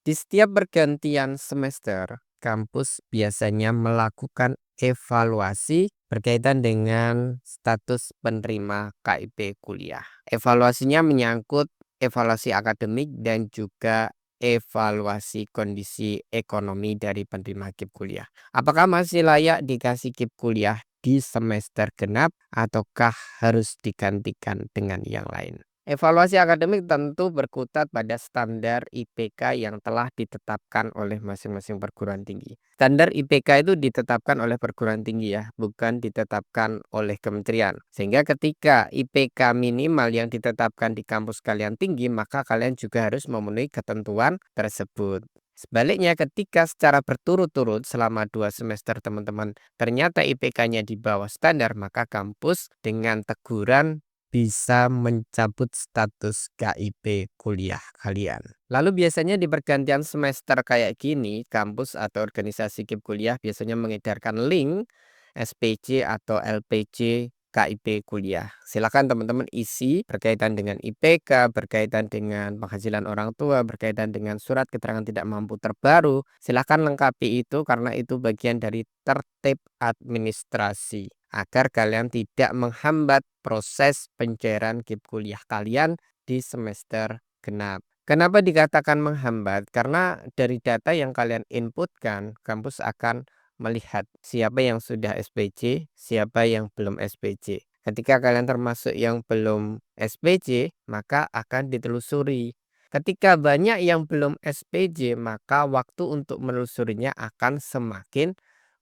Di setiap pergantian semester, kampus biasanya melakukan evaluasi berkaitan dengan status penerima KIP kuliah. Evaluasinya menyangkut evaluasi akademik dan juga evaluasi kondisi ekonomi dari penerima KIP kuliah. Apakah masih layak dikasih KIP kuliah di semester genap ataukah harus digantikan dengan yang lain? Evaluasi akademik tentu berkutat pada standar IPK yang telah ditetapkan oleh masing-masing perguruan tinggi. Standar IPK itu ditetapkan oleh perguruan tinggi ya, bukan ditetapkan oleh kementerian. Sehingga ketika IPK minimal yang ditetapkan di kampus kalian tinggi, maka kalian juga harus memenuhi ketentuan tersebut. Sebaliknya ketika secara berturut-turut selama 2 semester teman-teman ternyata IPK-nya di bawah standar, maka kampus dengan teguran bisa mencabut status KIP kuliah kalian. Lalu biasanya di pergantian semester kayak gini, kampus atau organisasi KIP kuliah biasanya mengedarkan link SPC atau LPC KIP kuliah. Silakan teman-teman isi berkaitan dengan IPK, berkaitan dengan penghasilan orang tua, berkaitan dengan surat keterangan tidak mampu terbaru. Silakan lengkapi itu karena itu bagian dari tertib administrasi agar kalian tidak menghambat proses pencairan KIP kuliah kalian di semester genap. Kenapa dikatakan menghambat? Karena dari data yang kalian inputkan, kampus akan melihat siapa yang sudah SPC, siapa yang belum SPC. Ketika kalian termasuk yang belum SPC, maka akan ditelusuri. Ketika banyak yang belum SPC, maka waktu untuk menelusurinya akan semakin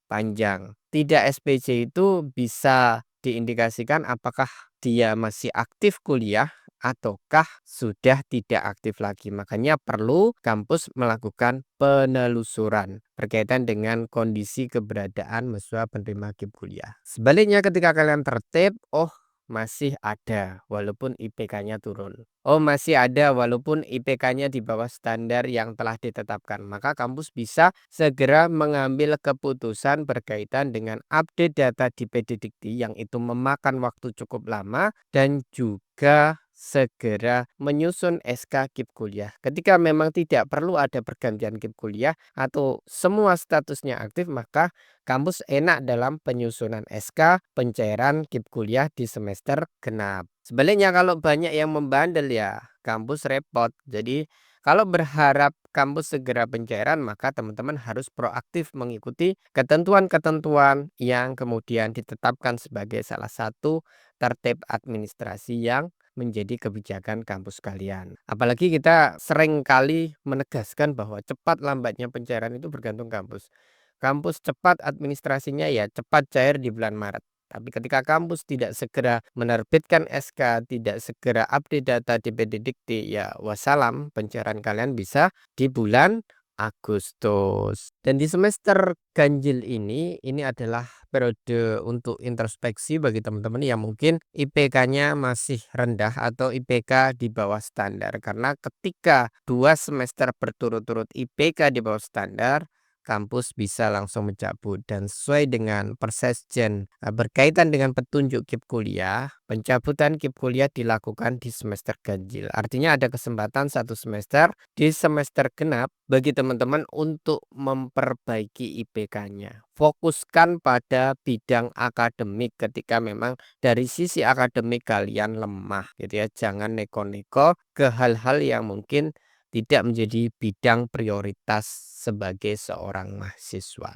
panjang. Tidak SPC itu bisa diindikasikan apakah dia masih aktif kuliah ataukah sudah tidak aktif lagi. Makanya perlu kampus melakukan penelusuran berkaitan dengan kondisi keberadaan mahasiswa penerima KIP kuliah. Sebaliknya ketika kalian tertib, masih ada walaupun IPK-nya turun. Masih ada walaupun IPK-nya di bawah standar yang telah ditetapkan. Maka kampus bisa segera mengambil keputusan berkaitan dengan update data di PDDikti yang itu memakan waktu cukup lama dan juga segera menyusun SK KIP kuliah. Ketika memang tidak perlu ada pergantian KIP kuliah atau semua statusnya aktif, maka kampus enak dalam penyusunan SK pencairan KIP kuliah di semester genap. Sebaliknya kalau banyak yang membandel ya kampus repot. Jadi kalau berharap kampus segera pencairan maka teman-teman harus proaktif mengikuti ketentuan-ketentuan yang kemudian ditetapkan sebagai salah satu tertib administrasi yang menjadi kebijakan kampus kalian. Apalagi kita sering kali menegaskan bahwa cepat lambatnya pencairan itu bergantung kampus. Kampus cepat administrasinya ya cepat cair di bulan Maret. Tapi ketika kampus tidak segera menerbitkan SK, tidak segera update data di PDDikti, ya wassalam pencairan kalian bisa di bulan Agustus. Dan di semester ganjil ini adalah periode untuk introspeksi bagi teman-teman yang mungkin IPK-nya masih rendah atau IPK di bawah standar. Karena ketika 2 semester berturut-turut IPK di bawah standar, kampus bisa langsung mencabut dan sesuai dengan Persesjen berkaitan dengan petunjuk KIP kuliah, pencabutan KIP kuliah dilakukan di semester ganjil. Artinya ada kesempatan 1 semester di semester genap bagi teman-teman untuk memperbaiki IPK-nya. Fokuskan pada bidang akademik ketika memang dari sisi akademik kalian lemah gitu ya. Jangan neko-neko ke hal-hal yang mungkin tidak menjadi bidang prioritas sebagai seorang mahasiswa.